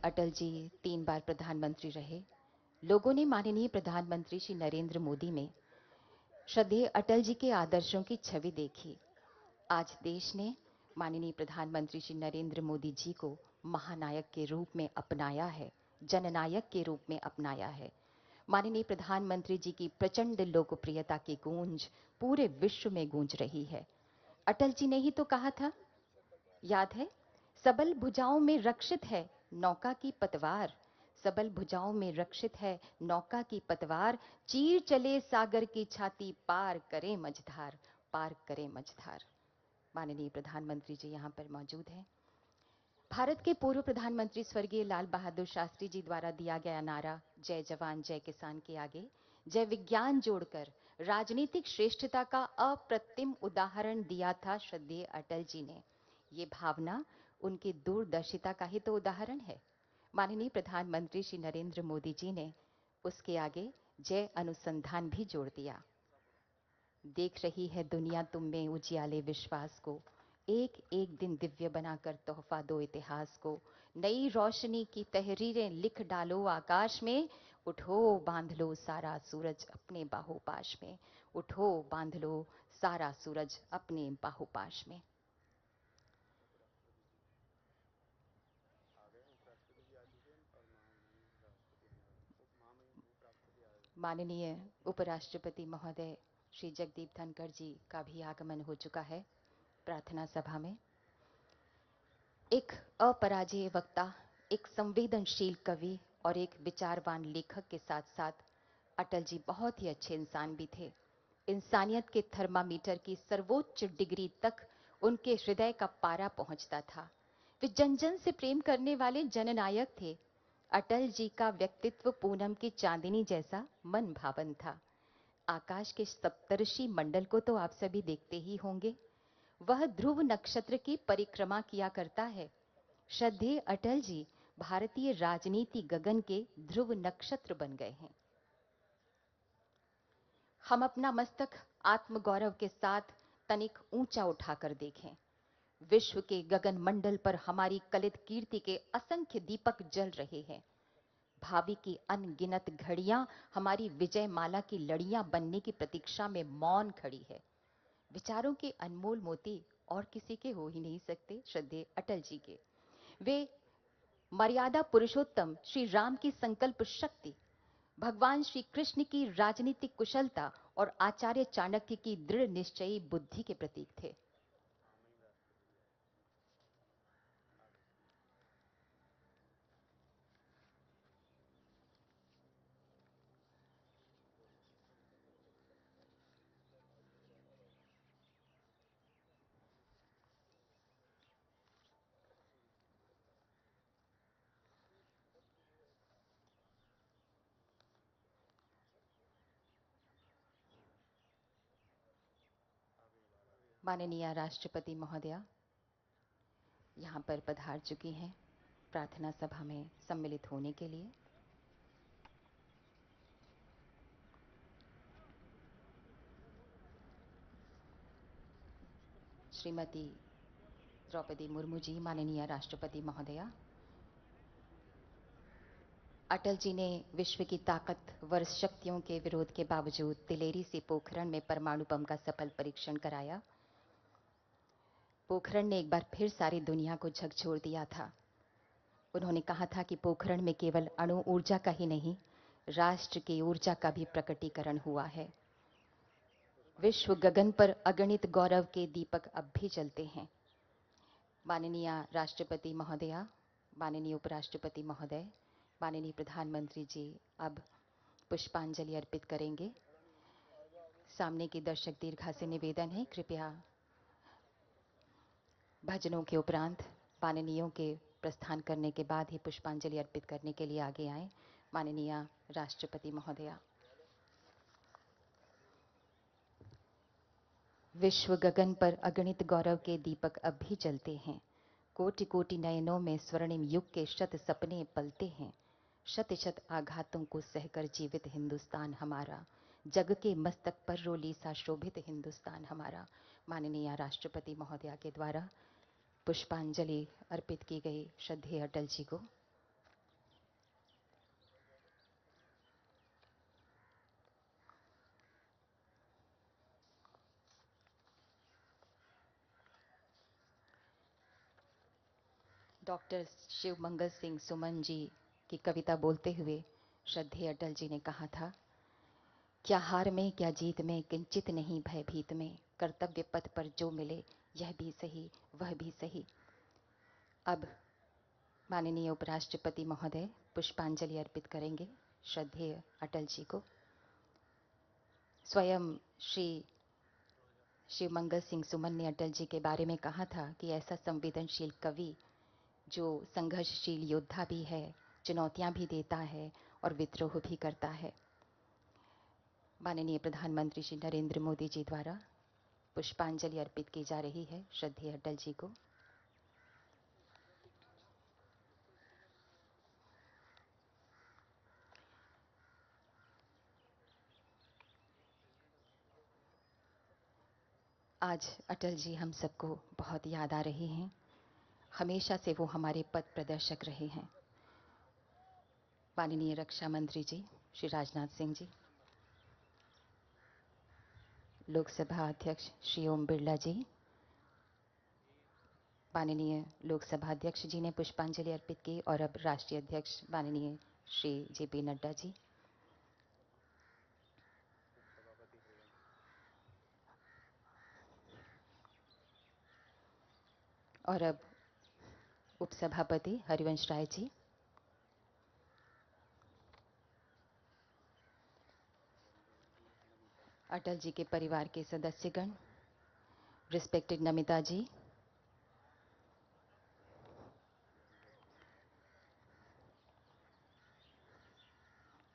अटल जी 3 बार प्रधानमंत्री रहे। लोगों ने माननीय प्रधानमंत्री श्री नरेंद्र मोदी में श्रद्धेय अटल जी के आदर्शों की छवि देखी। आज देश ने माननीय प्रधानमंत्री श्री नरेंद्र मोदी जी को महानायक के रूप में अपनाया है, जननायक के रूप में अपनाया है। माननीय प्रधानमंत्री जी की प्रचंड लोकप्रियता की गूंज पूरे विश्व में गूंज रही है। अटल जी ने ही तो कहा था, याद है, सबल भुजाओं में रक्षित है नौका की पतवार, सबल भुजाओं में रक्षित है नौका की पतवार, चीर चले सागर की छाती, पार करे मझधार, पार करे मझधार। माननीय प्रधानमंत्री जी यहाँ पर मौजूद हैं। भारत के पूर्व प्रधानमंत्री स्वर्गीय लाल बहादुर शास्त्री जी द्वारा दिया गया नारा जय जवान जय किसान के आगे जय विज्ञान जोड़कर राजनीतिक श्रेष्ठता का अप्रतिम उदाहरण दिया था श्रद्धेय अटल जी ने। ये भावना उनकी दूरदर्शिता का ही तो उदाहरण है। माननीय प्रधानमंत्री श्री नरेंद्र मोदी जी ने उसके आगे जय अनुसंधान भी जोड़ दिया। देख रही है दुनिया तुम में उजियाले विश्वास को, एक एक दिन दिव्य बनाकर तोहफा दो इतिहास को, नई रोशनी की तहरीरें लिख डालो आकाश में, उठो बांध लो सारा सूरज अपने बाहुपाश में, उठो बांध लो सारा सूरज अपने बाहुपाश में। माननीय उपराष्ट्रपति महोदय श्री जगदीप धनखड़ जी का भी आगमन हो चुका है प्रार्थना सभा में। एक अपराजेय वक्ता, एक संवेदनशील कवि और एक विचारवान लेखक के साथ साथ अटल जी बहुत ही अच्छे इंसान भी थे। इंसानियत के थर्मामीटर की सर्वोच्च डिग्री तक उनके हृदय का पारा पहुंचता था। वे जन जन से प्रेम करने वाले जननायक थे। अटल जी का व्यक्तित्व पूनम की चांदनी जैसा मन भावन था। आकाश के सप्तर्षि मंडल को तो आप सभी देखते ही होंगे। वह ध्रुव नक्षत्र की परिक्रमा किया करता है। श्रद्धेय अटल जी भारतीय राजनीति गगन के ध्रुव नक्षत्र बन गए हैं। हम अपना मस्तक आत्मगौरव के साथ तनिक ऊंचा उठाकर देखें। विश्व के गगन मंडल पर हमारी कलित कीर्ति के असंख्य दीपक जल रहे हैं। भावी की अनगिनत घड़ियां हमारी विजय माला की लड़ियां बनने की प्रतीक्षा में मौन खड़ी है। विचारों के अनमोल मोती और किसी के हो ही नहीं सकते, श्रद्धेय अटल जी के। वे मर्यादा पुरुषोत्तम श्री राम की संकल्प शक्ति, भगवान श्री कृष्ण की राजनीतिक कुशलता और आचार्य चाणक्य की दृढ़ निश्चयी बुद्धि के प्रतीक थे। माननीय राष्ट्रपति महोदया यहाँ पर पधार चुकी हैं प्रार्थना सभा में सम्मिलित होने के लिए। श्रीमती द्रौपदी मुर्मू जी, माननीय राष्ट्रपति महोदया, अटल जी ने विश्व की ताकतवर शक्तियों के विरोध के बावजूद तिलेरी से पोखरण में परमाणु बम का सफल परीक्षण कराया। पोखरण ने एक बार फिर सारी दुनिया को झकझोर दिया था। उन्होंने कहा था कि पोखरण में केवल अणु ऊर्जा का ही नहीं, राष्ट्र की ऊर्जा का भी प्रकटीकरण हुआ है। विश्व गगन पर अगणित गौरव के दीपक अब भी जलते हैं। माननीय राष्ट्रपति महोदया, माननीय उपराष्ट्रपति महोदय, माननीय प्रधानमंत्री जी अब पुष्पांजलि अर्पित करेंगे। सामने के दर्शक दीर्घा से निवेदन है, कृपया भजनों के उपरांत माननीयों के प्रस्थान करने के बाद ही पुष्पांजलि अर्पित करने के लिए आगे आए। माननीय राष्ट्रपति महोदया। विश्व गगन पर अगणित गौरव के दीपक अब भी जलते हैं। कोटि कोटि नयनों में स्वर्णिम युग के शत सपने पलते हैं। शत शत आघातों को सहकर जीवित हिंदुस्तान हमारा, जग के मस्तक पर रोली सा शोभित हिंदुस्तान हमारा। माननीय राष्ट्रपति महोदया के द्वारा पुष्पांजलि अर्पित की गई श्रद्धेय अटल जी को। डॉक्टर शिव मंगल सिंह सुमन जी की कविता बोलते हुए श्रद्धेय अटल जी ने कहा था, क्या हार में क्या जीत में किंचित नहीं भयभीत में, कर्तव्य पथ पर जो मिले यह भी सही वह भी सही। अब माननीय उपराष्ट्रपति महोदय पुष्पांजलि अर्पित करेंगे श्रद्धेय अटल जी को। स्वयं श्री शिवमंगल सिंह सुमन ने अटल जी के बारे में कहा था कि ऐसा संवेदनशील कवि जो संघर्षशील योद्धा भी है, चुनौतियां भी देता है और विद्रोह भी करता है। माननीय प्रधानमंत्री श्री नरेंद्र मोदी जी द्वारा पुष्पांजलि अर्पित की जा रही है श्रद्धेय अटल जी को। आज अटल जी हम सबको बहुत याद आ रहे हैं। हमेशा से वो हमारे पथ प्रदर्शक रहे हैं। माननीय रक्षा मंत्री जी श्री राजनाथ सिंह जी, लोकसभा अध्यक्ष श्री ओम बिरला जी, माननीय लोकसभा अध्यक्ष जी ने पुष्पांजलि अर्पित की और अब राष्ट्रीय अध्यक्ष माननीय श्री जेपी नड्डा जी, और अब उपसभापति हरिवंश राय जी, अटल जी के परिवार के सदस्यगण, रिस्पेक्टेड नमिता जी,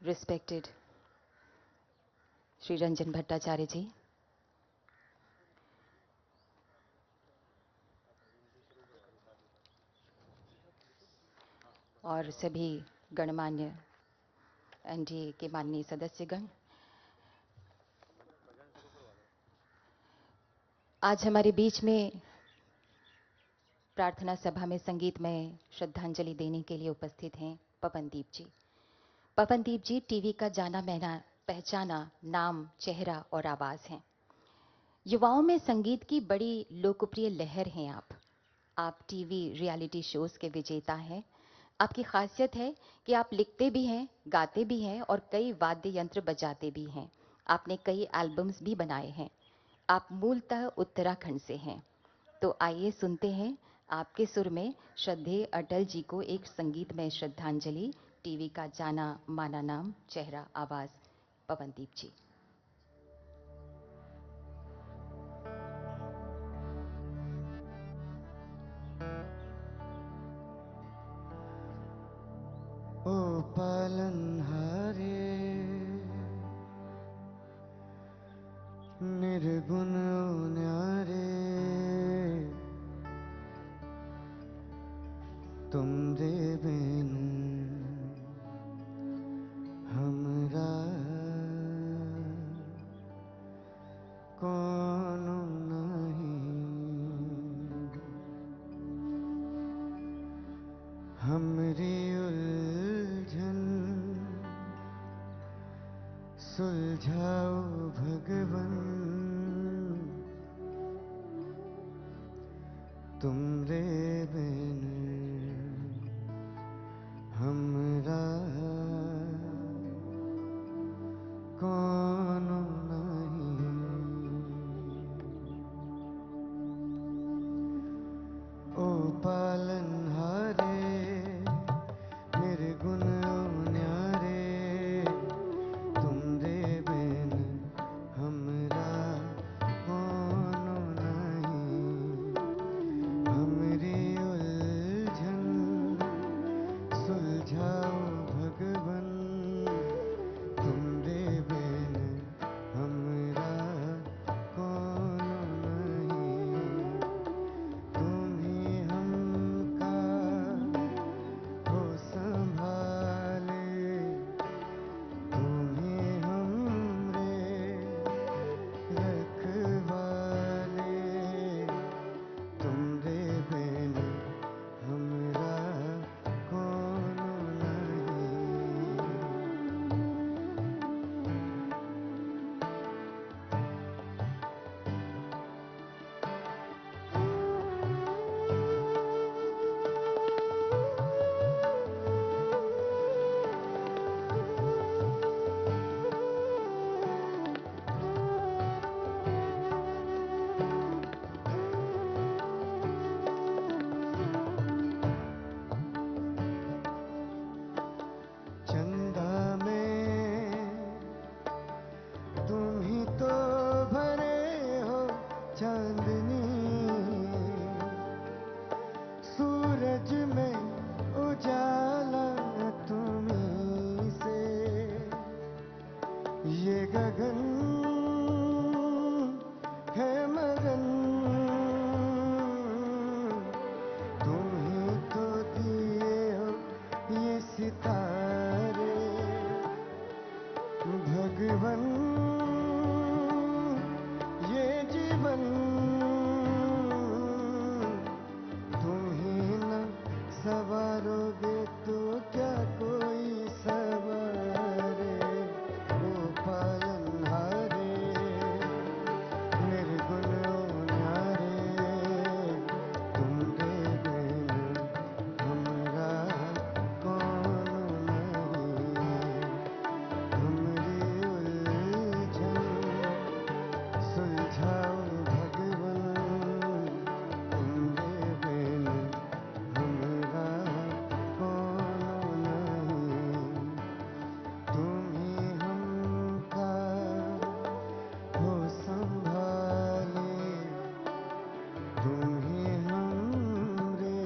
रिस्पेक्टेड श्री रंजन भट्टाचार्य जी, और सभी गणमान्य एनडीए के माननीय सदस्यगण। आज हमारे बीच में प्रार्थना सभा में संगीतमय श्रद्धांजलि देने के लिए उपस्थित हैं पवनदीप जी। पवनदीप जी टीवी का जाना माना पहचाना नाम, चेहरा और आवाज हैं। युवाओं में संगीत की बड़ी लोकप्रिय लहर हैं आप टीवी रियलिटी शोज के विजेता हैं। आपकी खासियत है कि आप लिखते भी हैं, गाते भी हैं और कई वाद्य यंत्र बजाते भी हैं। आपने कई एल्बम्स भी बनाए हैं। आप मूलतः उत्तराखंड से हैं। तो आइए सुनते हैं आपके सुर में श्रद्धेय अटल जी को एक संगीतमय श्रद्धांजलि। टीवी का जाना माना नाम, चेहरा, आवाज, पवनदीप जी। ओ पालनहारे निर्गुण न्यारे, तुम रे बिन हमरा कौन नहीं। हमरी उलझन सुलझाओ भगवन, तुम रे बिन हमरा कौन नहीं। ओ पालनहारे निर्गुण न्यारे, तुम रे बिन हमरा कौन नहीं। हमरी गगन है मगन, तुम ही तो दिए हो ये सितारे भगवन, ये जीवन तुम ही न सवारोगे तो क्या कोई सवारे। ओ पालनहारे निर्गुण ओ न्यारे, तुमरे बिन हमरा कौन नहीं। हमरी उलझन सुलझाओ भगवन, तुमरे बिन हमरा कौन नहीं। तुम ही हमका हो संभाले, तुम ही हमरे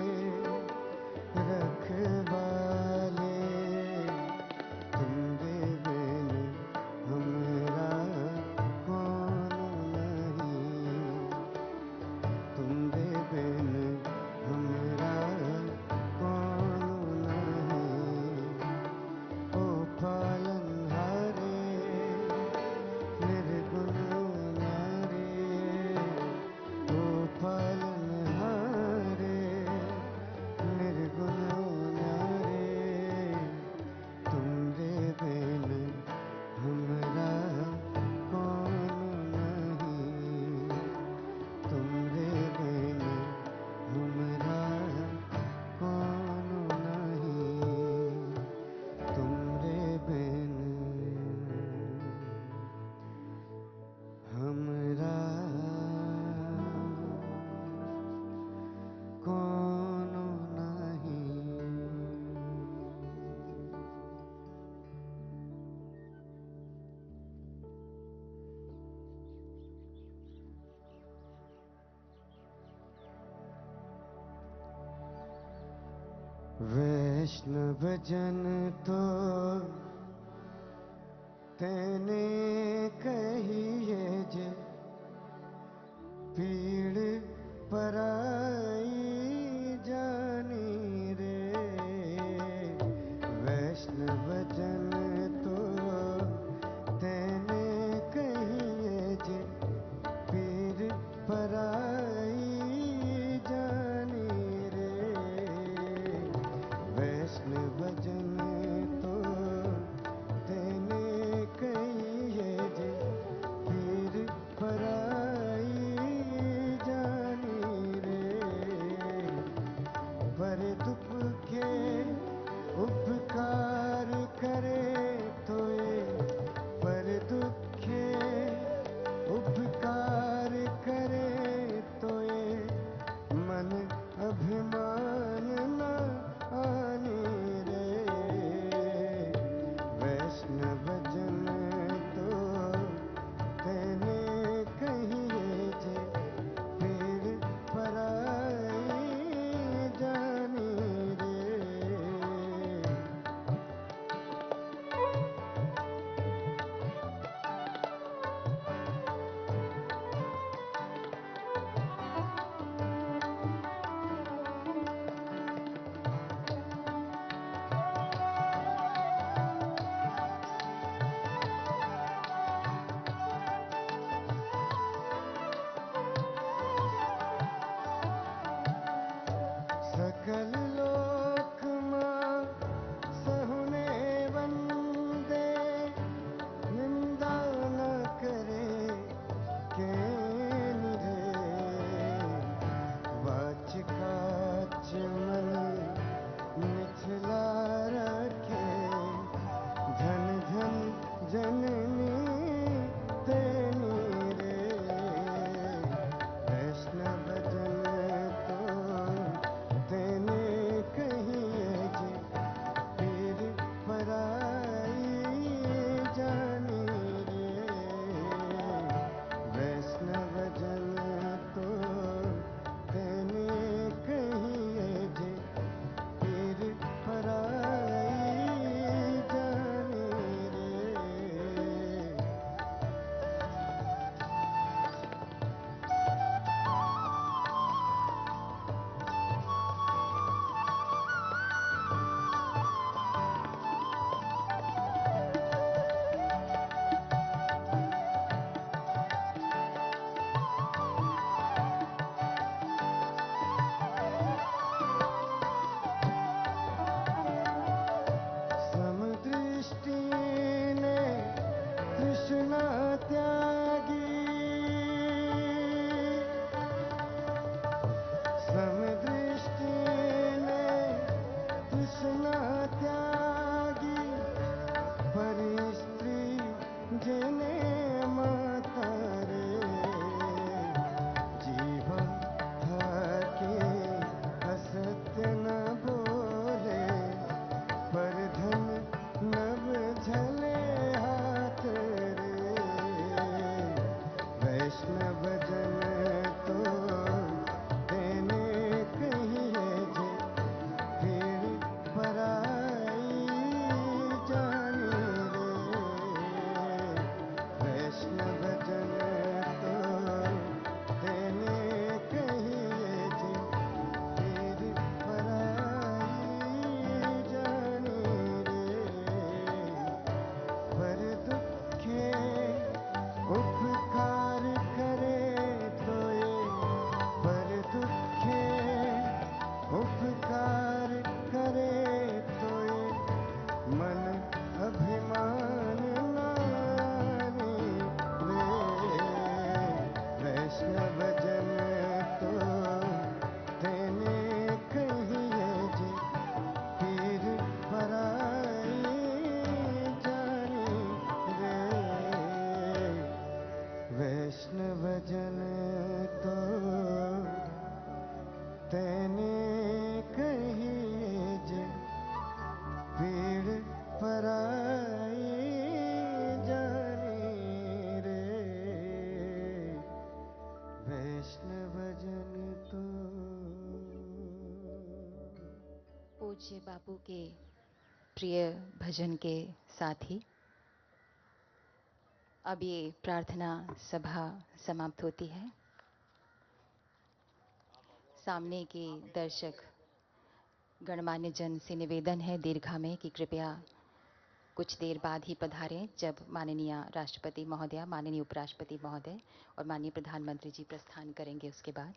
रखवाले, तुमरे बिन हमरा कौन नहीं। तुमरे बिन हमरा कौन नहीं। ओ पालनहारे निर्गुण न्यारे, ओ पालनहारे निर्गुण न्यारे, तुमरे बिन हमरा कौन नहीं। तुमरे बिन हमरा कौन नहीं। तुमरे बिन हमरा कौन नहीं। वैष्णव जन तो तेने कहिए जे, पीड़ पराई जानी रे। वैष्णव जन तो तेने कहिए जे, पीड़ पराई जानी रे। वैष्णव जन तो तेने कहिए जे, पीर पराई जानी रे। पर दुख के उपकार करे पराई जाने रे। वैष्णव जन तो पूज्य बापू के प्रिय भजन के साथ ही अब ये प्रार्थना सभा समाप्त होती है। सामने के दर्शक गणमान्य जन से निवेदन है दीर्घा में कि कृपया कुछ देर बाद ही पधारें, जब माननीय राष्ट्रपति महोदया, माननीय उपराष्ट्रपति महोदय और माननीय प्रधानमंत्री जी प्रस्थान करेंगे उसके बाद।